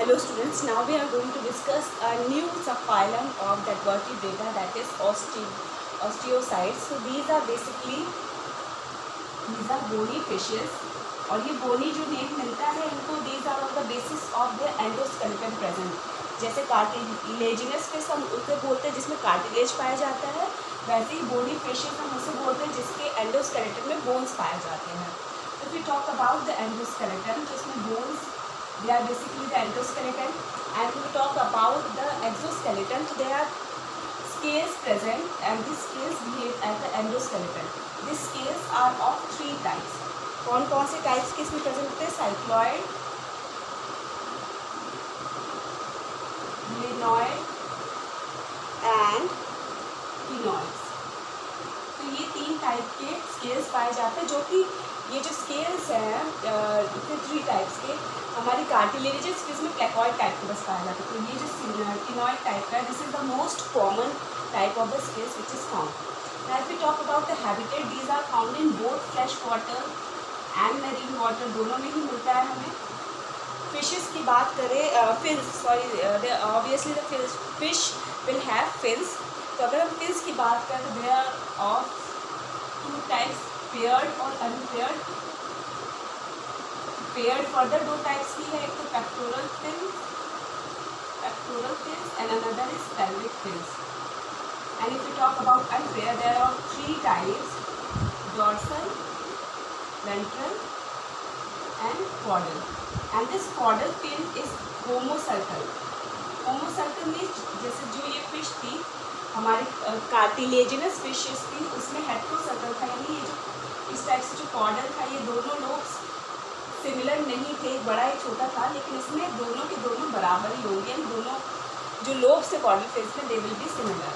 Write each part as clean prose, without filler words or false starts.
Hello students, now we are going to discuss a new subphylum of the vertebrata, that is osteocytes. So these are bony fishes और ये bony जो name मिलता है इनको these are on the basis of the endoskeleton present. जैसे cartilaginous fish हम उसे बोलते हैं जिसमें कार्टिलेज पाया जाता है, वैसे ही bony fishes हम उसे बोलते हैं जिसके एंडोस्केलेटन में बोन्स पाए जाते हैं. If we talk about the endoskeleton, तो इसमें bones they are basically the endoskeleton, and we talk about the exoskeleton, so there are scales present and these scales behave as the endoskeleton. These scales are of three types. कौन कौन से types के इसमें present होते हैं? Cycloid, ganoid and ctenoids. तो ये तीन टाइप के स्केल्स पाए जाते हैं, जो कि ये जो स्केल्स हैं थ्री टाइप्स के, हमारी कार्टिलेजेस फिश में प्लेकॉइड टाइप के बस पाया जाता है. तो ये जो क्लिनॉइड टाइप का है, this is the most common type of the scales which is found. Now if we talk about the habitat, these are found in both fresh water and marine water, दोनों में ही मिलता है हमें. फिशेस की बात करें, fins sorry obviously the fish will have fins. तो अगर हम फिल्स की बात करें तो they are of two types, paired और अनपेयर्ड. पेयर्ड फर्दर दो टाइप्स की है, एक तो pectoral fins and another is pelvic fins. And if we talk about unpaired, there are three types: dorsal, ventral, and caudal. And this caudal fin is homocercal. Homocercal means जैसे जो ये fish थी हमारी cartilaginous fishes थी, उसमें heterocercal था, यानी ये जो इस टाइप से जो कॉडल था, ये दोनों लोब्स सिमिलर नहीं थे, एक बड़ा एक छोटा था, लेकिन इसमें दोनों के दोनों बराबर ही होंगे. दोनों जो लोब्स है कॉडल फिश में, they will be similar.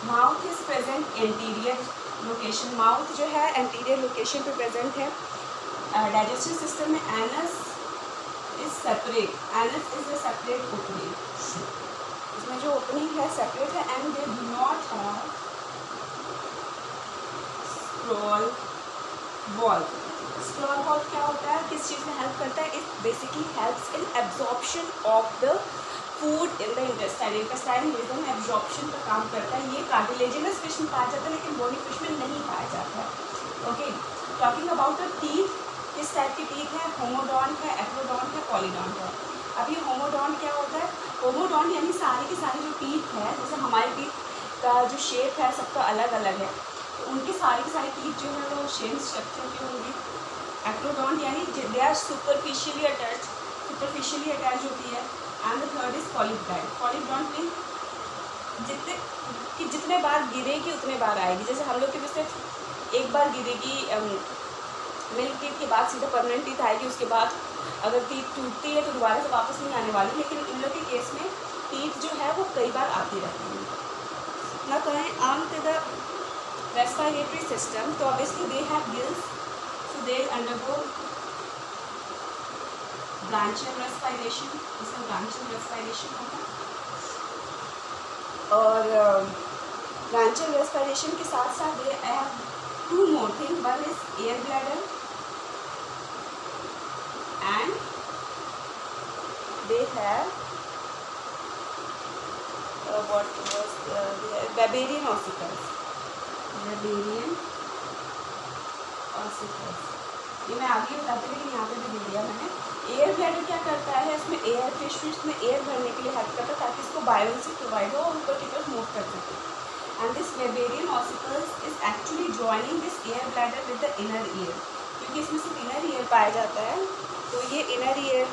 Mouth is present anterior location. Mouth जो है एंटीरियर लोकेशन पे प्रेजेंट है. डाइजेस्टिव सिस्टम में anus is separate. Anus is a separate opening. इसमें जो ओपनिंग है सेपरेट है. And they do not have scroll valve. Scroll valve क्या होता है, किस चीज़ में हेल्प करता है? It basically helps in absorption of the food in the intestine. Intestine region में एब्जॉर्प्शन का काम करता है. ये कार्टिलेजिनस फिश में पाया जाता है, लेकिन बोनी फिश में नहीं पाया जाता है. Okay, talking about the teeth, किस टाइप की टीथ है? होमोडॉन्ट है, एप्रोडॉन्ट है, पॉलीडॉन्ट है. अब ये होमोडॉन्ट क्या होता है? होमोडॉन्ट यानी सारी की सारी जो टीथ है, जैसे हमारी टीथ का जो शेप है सबका अलग अलग है, तो उनकी सारी की सारी टीथ जो है वो सेम स्ट्रक्चर की होंगी. एप्रोडॉन्ट यानी दे आर सुपरफिशियली अटैच होती है. And the third is polyphyodont. Polyphyodont mean जितने बार गिरेगी उतने बार आएगी. जैसे हम लोग के जैसे एक बार गिरेगी मिल्क टीथ के बाद सीधा परमानेंट टीथ आएगी, उसके बाद अगर टीथ टूटती है तो दोबारा से वापस नहीं आने वाली. लेकिन इन लोग के केस में टीथ जो है वो कई बार आती रहती है. ना कहें आम टू द रेस्पिरेटरी सिस्टम, तो obviously they have gills, so they undergo branchial respiration. इसमें ब्रांचियल रेस्पिरेशन होगा. और ब्रांचियल रेस्पिरेशन के साथ साथ they have two more thing. One is air bladder and they have what was Barbarian ossicles. ये मैं आगे बताती हूँ, लेकिन यहाँ पे भी दे दिया मैंने. एयर ब्लैडर क्या करता है? इसमें एयर फिश में एयर भरने के लिए हेल्प करता है, ताकि इसको बायोलेंसी प्रोवाइड हो और ऊपर की तरफ मूव कर सके. And this Barbarian ossicles is actually joining this air bladder with the inner ear. क्योंकि इसमें सिर्फ इनर ईयर पाया जाता है, तो ये इनर ईयर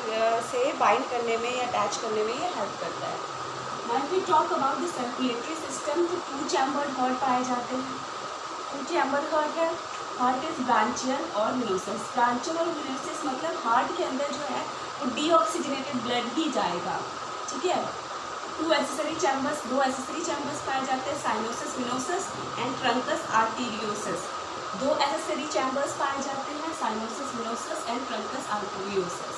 से बाइंड करने में या अटैच करने में ये हेल्प करता है. Now if we talk about the circulatory system, तो टू चैम्बर्ड हार्ट पाए जाते हैं. टू चैम्बर्ड हार्ट है, हार्ट इज ब्रांचियल और मिनोसस. ब्रांचियल और मिनोसस मतलब हार्ट के अंदर जो है वो डीऑक्सीजनेटेड ब्लड ही जाएगा. ठीक है. दो एसेसरी चैम्बर्स पाए जाते हैं, sinus venosus and truncus arteriosus. दो एसेसरी चैम्बर्स पाए जाते हैं, sinus venosus and truncus arteriosus.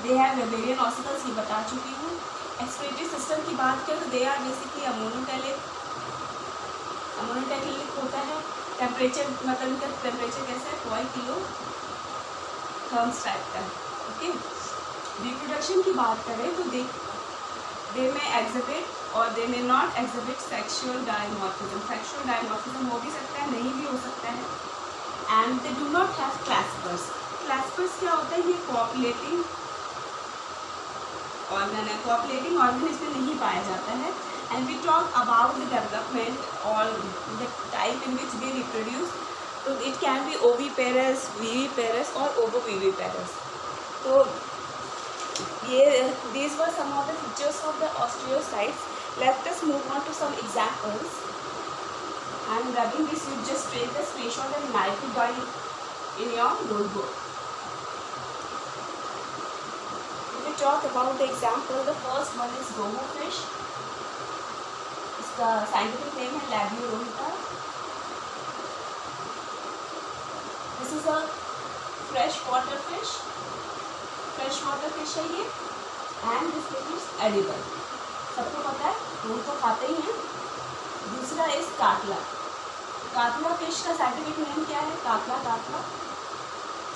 They have Barbarian ossicles, ये बता चुकी हूँ. एक्सक्रीटरी सिस्टम की बात करें तो दे आर बेसिकली अमोनोटैलिक होता है. टेम्परेचर मतलब इनका टेम्परेचर कैसा है? 0 किलो थर्म्स टाइप का. ओके. रिप्रोडक्शन की बात करें तो दे में एग्जिबिट और they may not exhibit sexual dimorphism. Sexual dimorphism हो भी सकता है, नहीं भी हो सकता है। And they do not have claspers. Claspers क्या होता है? ये कोऑपलेटिंग ऑर्गन है, कोऑपलेटिंग ऑर्गन इसमें नहीं पाया जाता है। And we talk about the development और the type in which they reproduce, तो it can be oviparous, viviparous और ओवोविविपेरस। तो ये these were some of the features of the osteocytes. Let us move on to some examples. I am rubbing this, you just take the screenshot and write it down in your notebook. If we talk about the example, the first one is domo fish. इसका scientific name है Labiorota. This is a freshwater fish. Fresh water fish है ये, and this fish is edible. सबको पता है, लोग तो खाते ही हैं। दूसरा इज कातला। कातला फिश का साइंटिफिक नेम क्या है? कातला कातला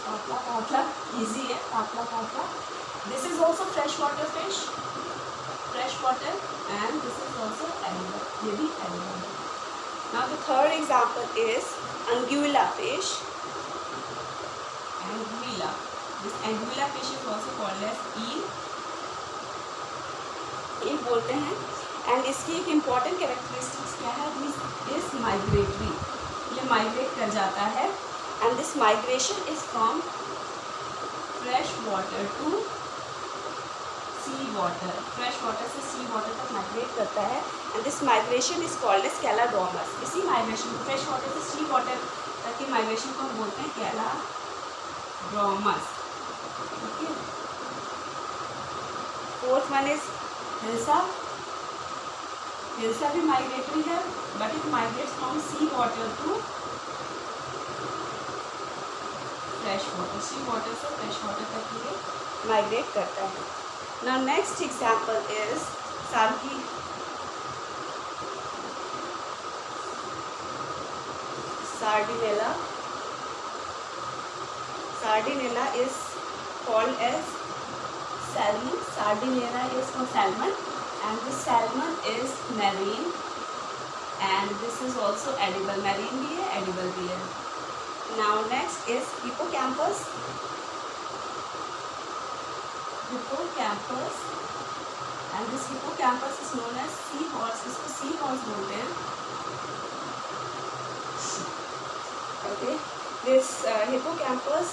कातला कातला, इजी है, catla catla. This is also fresh water fish, fresh water, and this is also edible, ये भी एडिबल है। Now the third example is Anguilla fish. Anguilla, this anguilla fish is also called as eel बोलते हैं। And इसकी एक important characteristics क्या है? This is migratory, ये माइग्रेट कर जाता है। And this migration is from fresh water to sea water, fresh water से सी वाटर तक माइग्रेट करता है। And this migration is called as catadromous. इसी माइग्रेशन, फ्रेश वाटर से सी वाटर तक की माइग्रेशन को हम बोलते हैं catadromous. Okay, fourth one is hilsa. Hilsa भी माइग्रेटरी है, but it migrates from sea water to fresh water, sea water से फ्रेश वाटर तक ये माइग्रेट करता है। नाउ नेक्स्ट एग्जाम्पल इज सार्की। Sardinella. Sardinella is called as salmon. Sardinella is for salmon, and this salmon is marine, and this is also edible. Marine भी है, edible भी है। Now next is hippocampus. Hippocampus, and this hippocampus is known as seahorse. इसको seahorse बोलते हैं। Okay, this hippocampus.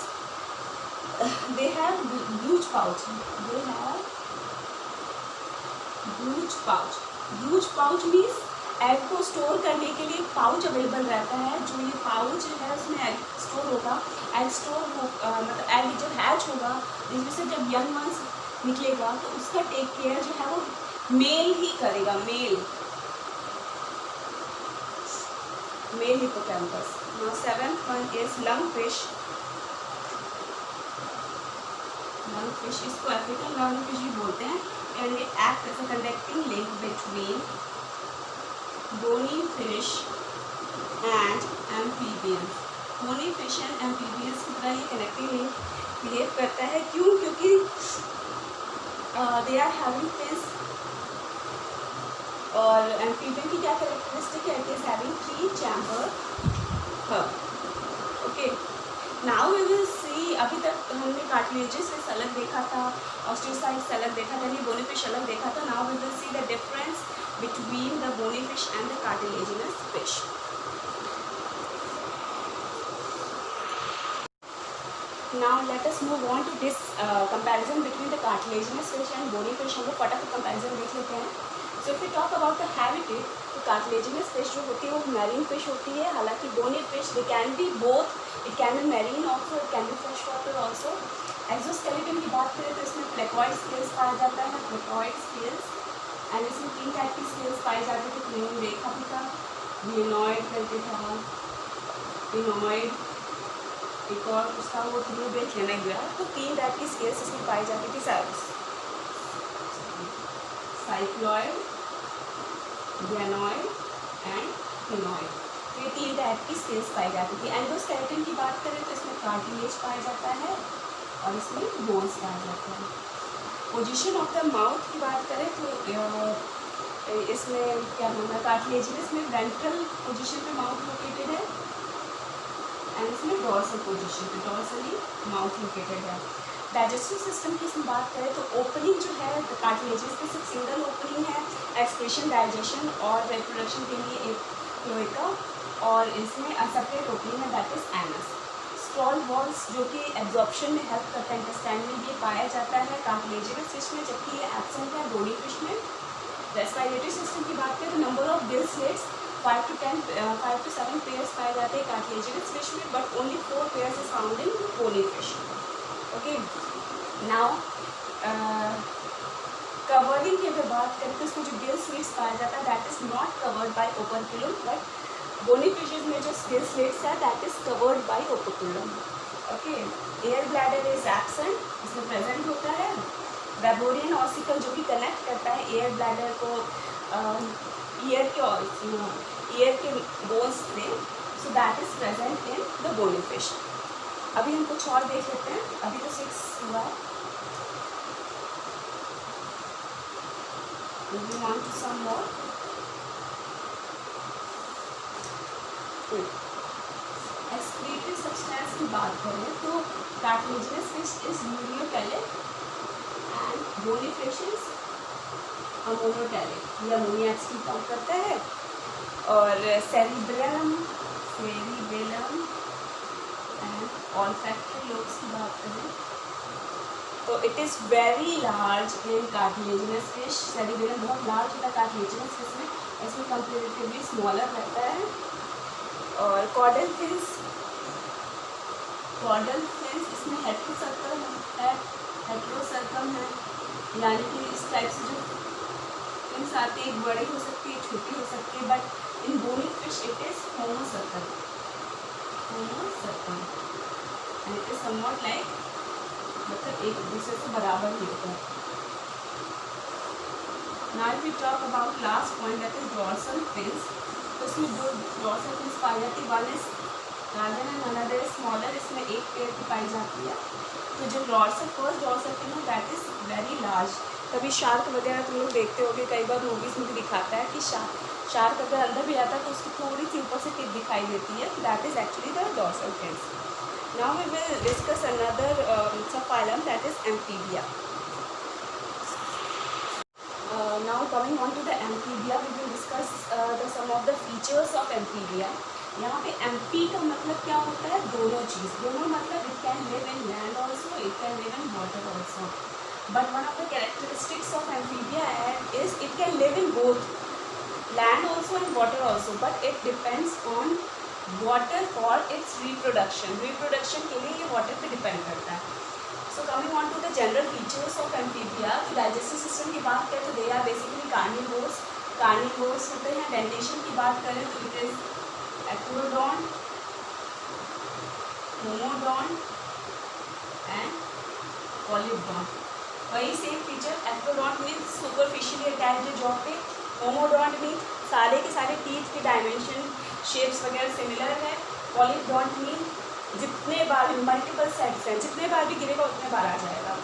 They have huge pouch. They have huge pouch. Huge pouch means egg को store करने के लिए पाउच अवेलेबल रहता है। जो ये पाउच है उसमें एग स्टोर होगा। एग स्टोर हो मतलब एग जब हैच होगा, जिसमें से जब यंग वंस निकलेगा तो उसका टेक केयर जो है वो मेल ही करेगा। Male hippocampus. Now seventh one is lungfish. Lungfish, इसको अफ्रीकन लंगफिश भी बोलते हैं। And it act as a conducting link between bony fish and amphibians. Bony fish and amphibians की तरह ये कनेक्टिंग लिंक बिहेव करता है। क्यों? क्योंकि दे आर हैविंग फिश। और एम्फीबियन की क्या कैरेक्टरिस्टिक है? इट इज हैविंग 3 चैम्बर हब। Okay, now we will see. अभी तक हमने कार्टिलेजेस अलग देखा था, ऑस्टियोसाइट्स अलग देखा था, नहीं बोनी फिश अलग देखा था। Now we will see the difference between the bony fish and the cartilaginous fish. Now let us move on to this comparison between the cartilaginous fish and bony fish. हम लोग फटाफट comparison देख लेते हैं। So if we talk about the habitat, तो cartilaginous fish जो होती है वो marine fish होती है। हालांकि bony fish they can be both, it can be marine also, it can be fresh water also. Exoskeleton की बात करें तो इसमें placoid scales पाया जाता है, placoid scales, and इसमें 3 टाइप की scales पाई जाती है। तो देखा भी था, glenoid करके था, phenoid, एक और उसका वो थ्रू देख लेना गया। तो 3 टाइप की स्केल्स इसमें पाई जाती थी। साइक्लॉइड, ग्लेनॉइड एंड फिनॉइड, ये 3 टाइप की स्केल्स पाई जाती थी। एंडोस्केलेटन की बात करें तो इसमें कार्टिलेज पाया जाता है और इसमें बोन्स पाया जाता है। पोजीशन ऑफ द माउथ की बात करें तो इसमें क्या नाम है, कार्टिलेजिनस में वेंट्रल पोजीशन पे माउथ लोकेटेड है एंड इसमें डॉर्सल पोजीशन पे डॉर्सली माउथ लोकेटेड है। डाइजेस्टिव सिस्टम की इसमें बात करें तो ओपनिंग जो है कार्टिलेजिनस पे सिर्फ सिंगल ओपनिंग है, एक्सक्रीशन, डाइजेशन और रिप्रोडक्शन के लिए एक क्लोएका, और इसमें सेपरेट ओपनिंग है that is anus. Scroll walls जो कि एब्जॉर्प्शन में हेल्प करता है इंटेस्टाइन में, ये पाया जाता है कार्टिलेजिनस फिश में, जबकि ये एब्सेंट है बोनी फिश में। रेस्पिरेटरी सिस्टम की बात करें तो number of gill slits 5 to 7 pairs पाए जाते हैं कार्टिलेजिनस फिश में, but only 4 pairs is found in bony fish. Okay, now covering की अगर बात करें तो इसमें जो गिल स्लिट्स पाया जाता है that is not covered by operculum, but bony fishes में जो गिल स्लिट्स है that is covered by operculum. Okay, air bladder is absent, इसमें प्रेजेंट होता है। वेबोरियन ऑसिकल जो कि कनेक्ट करता है एयर ब्लैडर को ईयर के बोन्स से, so that is present in the bony fish. अभी हम कुछ और देख लेते हैं, अभी तो 6 हुआ है। Moving on to some more. Excretory substance की बात करें तो cartilaginous fish is ureotelic and bony fish is ammonotelic, ये अमोनियाक्स की काम करता है। और सेरिब्रम एंड ऑल्फैक्टरी लोब्स की बात करें तो it is very large in cartilaginous fish. Cerebrum बहुत लार्ज होता है कार्टिलेजिनस फिश में, इसमें कंपेरेटिवली स्मॉलर रहता है। और कॉर्डल फिन्स इसमें हेट्रोसर्कम है, यानी कि इस टाइप से जो फिन्स आती है बड़ी हो सकती है, छोटी हो सकती है, but in bony fish it is homocercal and it is somewhat like, मतलब एक दूसरे से बराबर ही होता है। Now if we talk about last point that is dorsal fins, तो इसमें दो डॉर्सल फिन्स पाई जाती है, one is larger and another is smaller, इसमें एक पेयर की पाई जाती है। तो जो फर्स्ट डॉर्सल फिन है दैट इज़ वेरी लार्ज। कभी शार्क वगैरह तुम लोग देखते होगे, कई बार मूवीज़ में भी दिखाता है कि शार्क अगर अंदर भी आता है तो उसकी थोड़ी सी ऊपर से टिप दिखाई देती है, that is actually the dorsal fins. Now we will discuss another subphylum that is amphibia. Now coming on to the amphibia, we will discuss some of the features of amphibia. यहाँ पे amphi का मतलब क्या होता है, दोनों चीज़, दोनों मतलब it can live in land also, it can live in water also, but one of the characteristics of amphibia is it can live in both land also and water also, but it depends on water for its reproduction के लिए ये water पे depend करता है। So coming on to the general features of amphibia, तो digestive system की बात करें तो दे आर बेसिकली कार्निवोर्स होते हैं। डेंटेशन की बात करें तो it is acrodont, homodont and polyphyodont. वही same feature, acrodont means superficially attached jaw पे, होमोडॉन मीन्स सारे के सारे टीथ के डायमेंशन शेप्स वगैरह सिमिलर है, पॉलीडॉन मीन्स जितने बार मल्टीपल सेट्स हैं, जितने बार भी गिरेगा उतने बार आ जाएगा।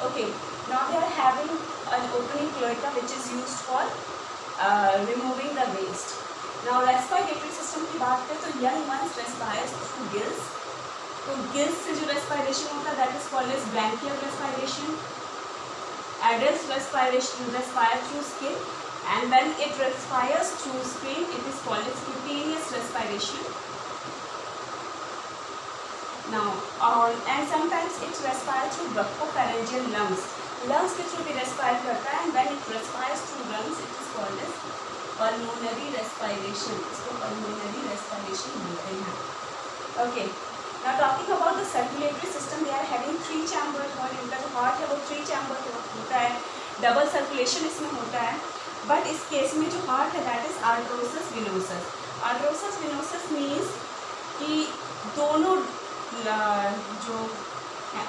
Okay, now they are having an opening cloaca which is used for removing the waste. Now respiratory system की बात करें तो young ones respires through gills, तो गिल्स से जो रेस्पिरेशन होता है that is called as branchial respiration. Adult respire through skin, and when it respires through skin it is called as cutaneous respiration. Now, and sometimes it respires through bronchopharyngeal lungs के through भी respire करता है, and when it respires through lungs it is called as pulmonary respiration, इसको pulmonary respiration बोलते हैं। Okay, now talking about the circulatory system, they are having 3 chambers, और इनका जो हार्ट है वो 3 चैम्बर होता है, डबल सर्कुलेशन इसमें होता है, बट इस केस में जो हार्ट है that is arteriosus venosus. Arteriosus venosus means कि दोनों जो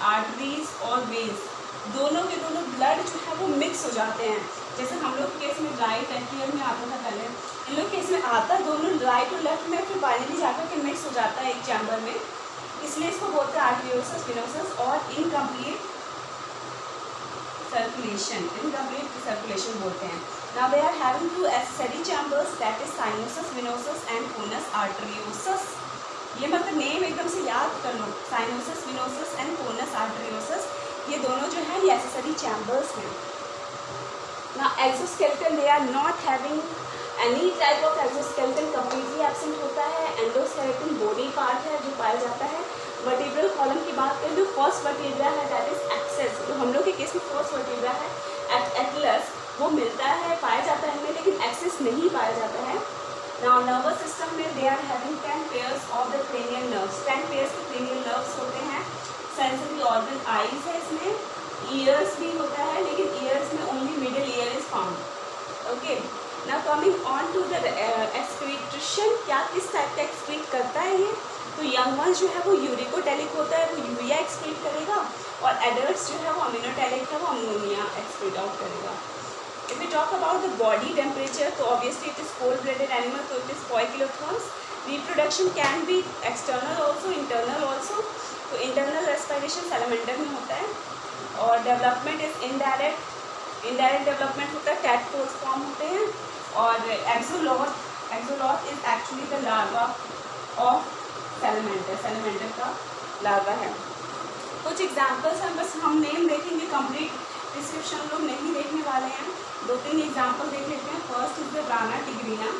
आर्टरीज और वेन्स दोनों के दोनों ब्लड जो है वो मिक्स हो जाते हैं। जैसे हम लोग केस में राइट एट्रियम में आता था पहले, इन लोग केस में आता है दोनों राइट और लेफ्ट में, फिर फाइनली जाकर के मिक्स हो जाता है एक चैम्बर में, इसलिए इसको बोलते हैं आर्टरियोसस विनोसस। और इनकम्प्लीट सर्कुलेशन, इनकम्प्लीट सर्कुलेशन बोलते हैं। Now they are having two accessory chambers, that is sinus venosus and conus arteriosus. ये मतलब नेम एकदम से याद कर लो, sinus venosus and conus arteriosus, ये दोनों जो है ये एक्सेसरी चैम्बर्स हैं। Now exoskeleton, they are not having any type of exoskeleton, completely absent होता है। एंडोस्केलेटन बॉडी पार्ट है जो पाया जाता है। वर्टिब्रल कॉलम की बात करें तो फर्स्ट वर्टिब्रा है दैट इज एक्सेस, तो हम लोग के केस में फर्स्ट वर्टिब्रा है एटलस, वो मिलता है, पाया जाता है इनमें, लेकिन एक्सेस नहीं पाया जाता है। नाउ नर्वस सिस्टम में they are having 10 pairs of the cranial nerves, 10 pairs के क्रेनियल नर्व्स होते हैं। सेंसरी ऑर्गन आईज है इसमें, ईयर्स भी होता है, लेकिन ईयर्स में only middle ear is found. Okay, now coming on to the excretion, क्या किस टाइप का एक्सक्रीट करता है ये, तो यंग वंस जो है वो यूरिकोटेलिक होता है, वो यूरिया एक्सक्रीट करेगा, और एडल्ट्स जो है वो अमीनोटेलिक है, वो अमोनिया एक्सक्रीट आउट करेगा। If we talk about the body temperature, तो obviously it is cold blooded animal, तो it is 5 poikilotherms. Reproduction can be external also, internal also, तो इंटरनल रेस्पिरेशन सैलमेंडर में होता है, और development is indirect, indirect development होता है, tadpoles form होते हैं, और axolotl is actually the larva of salamander, salamander का लार्वा है। कुछ एग्जाम्पल्स हैं, बस हम नेम देखेंगे, कंप्लीट डिस्क्रिप्शन हम लोग नहीं देखने वाले हैं, 2-3 एग्जाम्पल देख लेते हैं। First is the Rana tigrina,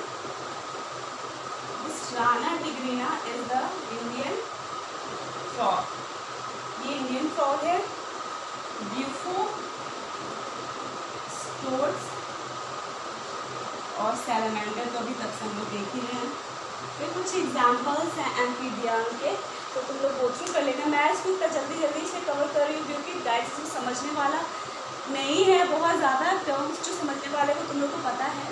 this Rana tigrina is the Indian frog, ये इंडियन फ्रॉग है। ब्यूफो, स्टोर्स और सैलमेंडर को अभी तक हम लोग देख ही रहे हैं। फिर कुछ एग्जाम्पल्स हैं एम्फीबियन के, तो तुम लोग गो थ्रू कर लेना। मैं इसको इतना जल्दी से कवर कर रही हूँ क्योंकि गाइस इसमें समझने वाला नहीं है, बहुत ज़्यादा टर्म्स जो समझने वाले को तुम लोग को पता है,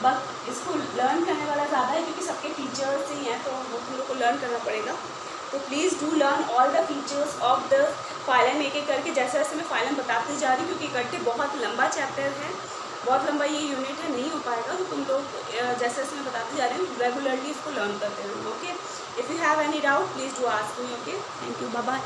बट इसको लर्न करने वाला ज़्यादा है क्योंकि सबके फीचर्स ही हैं, तो वो तुम लोग को लर्न करना पड़ेगा। तो please do learn all the features of the phylum, एक एक करके जैसे जैसे मैं फाइलम बताती जा रही हूँ, क्योंकि इकट्ठे बहुत लंबा चैप्टर है, बहुत लंबा ये यूनिट है, नहीं हो पाएगा, तो तुम लोग जैसे जैसे मैं बताती जा रही हूँ रेगुलरली इसको लर्न करते रहना। Okay, if you have any doubt please do ask me. Okay, thank you, bye bye.